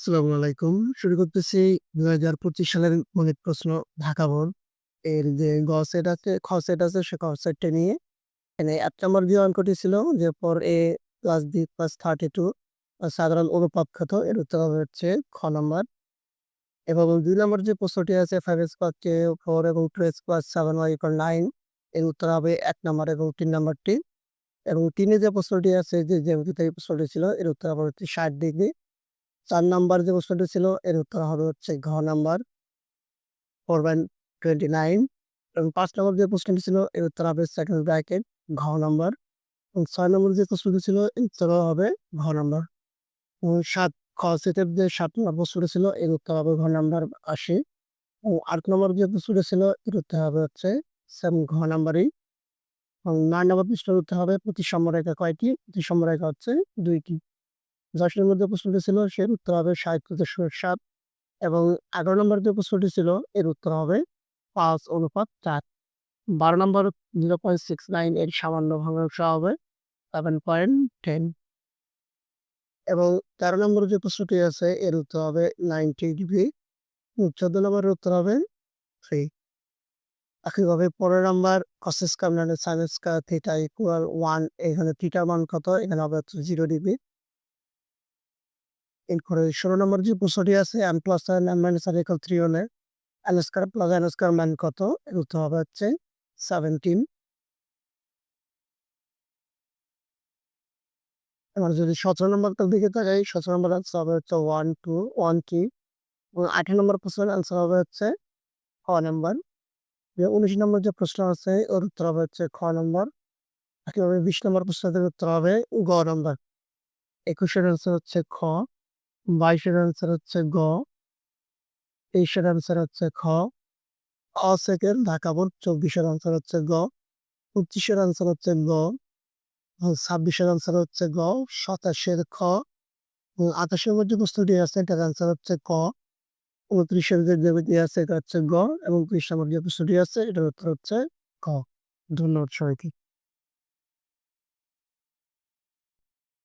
আসসালামু আলাইকুম। শুরু করতেছি ২০২৫ সালের গণিত প্রশ্ন ঢাকা বোর্ড। এর যে গ সেট আছে, খ সেট আছে সে খ সেটটা নিয়ে এখানে ১ নম্বর যে অঙ্কটি ছিল যে for a plus b plus 32 সাধারণ অনুপাত কত? এর উত্তর হবে হচ্ছে খ নাম্বার। এবং ২ নম্বর যে প্রশ্নটি আছে 5x প্লাস k 4 এবং 2x প্লাস 7y = 9 এর উত্তর হবে ১ নাম্বার এবং ৩ নাম্বারটি। এবং ৩ এ যে প্রশ্নটি আছে যে জ্যামিতিতে এই প্রশ্নটি ছিল এর উত্তর হবে হচ্ছে ৬০ ডিগ্রি। ৪ নাম্বার যে প্রশ্নটি ছিল এর উত্তর হবে হচ্ছে ঘ নাম্বার 4/29 এবং ৫ নম্বর যে প্রশ্নটি ছিল এর উত্তর হবে সেকেন্ড ব্র্যাকেট ঘ নাম্বার এবং ৬ নম্বর যে প্রশ্নটি ছিল এর উত্তর হবে ঘ নাম্বার এবং ৭ খ সেটের যে ৭ নম্বর প্রশ্নটি ছিল এর উত্তর হবে ঘ নাম্বার ৮০ এবং ৮ নম্বর যে প্রশ্নটি ছিল এর উত্তর হবে হচ্ছে সেম ঘ নাম্বারই এবং ৯ নম্বর প্রশ্নের উত্তর হবে প্রতিসাম্য রেখা কয়টি? প্রতিসাম্য রেখা হচ্ছে ২ টি। ১০ নম্বর যে প্রশ্নটি ছিল এর উত্তর হবে ৬০/৭ এবং ১১ নম্বর যে প্রশ্নটি ছিল এর উত্তর হবে ৫:৪। ১২ নম্বর 0.69 এর সামান্য ভগ্নাংশ হবে 7.10 এবং ১৩ নম্বর যে প্রশ্নটি আছে এর উত্তর হবে 90 ডিগ্রি। ১৪ নম্বরের উত্তর হবে 3। একইভাবে ১৫ number cos square minus sin square theta equal 1 এখানে থিটার মান কত? এখানে হবে হচ্ছে 0 ডিগ্রি। এরপরে ১৬ নম্বর যে প্রশ্নটি আছে m plus n m minus n equal 3 হলে n square plus n square মান কত? এর উত্তর হবে হচ্ছে 17। এবার যদি ১৭ নম্বরটার দিকে তাকাই ১৭ নম্বর আনসার হবে হচ্ছে 1, 2, 1 কি এবং ১৮ নম্বর প্রশ্নের আনসার হবে হচ্ছে খ নাম্বার। ১৯ নম্বর যে প্রশ্ন আছে ওর উত্তর হবে হচ্ছে খ নাম্বার। একইভাবে ২০ নম্বর প্রশ্নের উত্তর হবে গ নাম্বার। ২১ এর আনসার হচ্ছে খ, ২২ এর আনসার হচ্ছে গ, ২৩ এর আনসার হচ্ছে খ, সেকেন্ড ঢাকা বোর্ড ২৪ এর আনসার হচ্ছে গ, ২৫ এর আনসার হচ্ছে গ, ২৬ এর আনসার হচ্ছে গ, ২৭ এর খ, ২৮ এর মধ্যে প্রশ্নটি আছে এটার আনসার হচ্ছে ক, ২৯ এর যে জ্যামিতি আছে এটা হচ্ছে গ এবং ৩০ নম্বর যে প্রশ্নটি আছে এটার উত্তর হচ্ছে খ। ধন্যবাদ সবাইকে।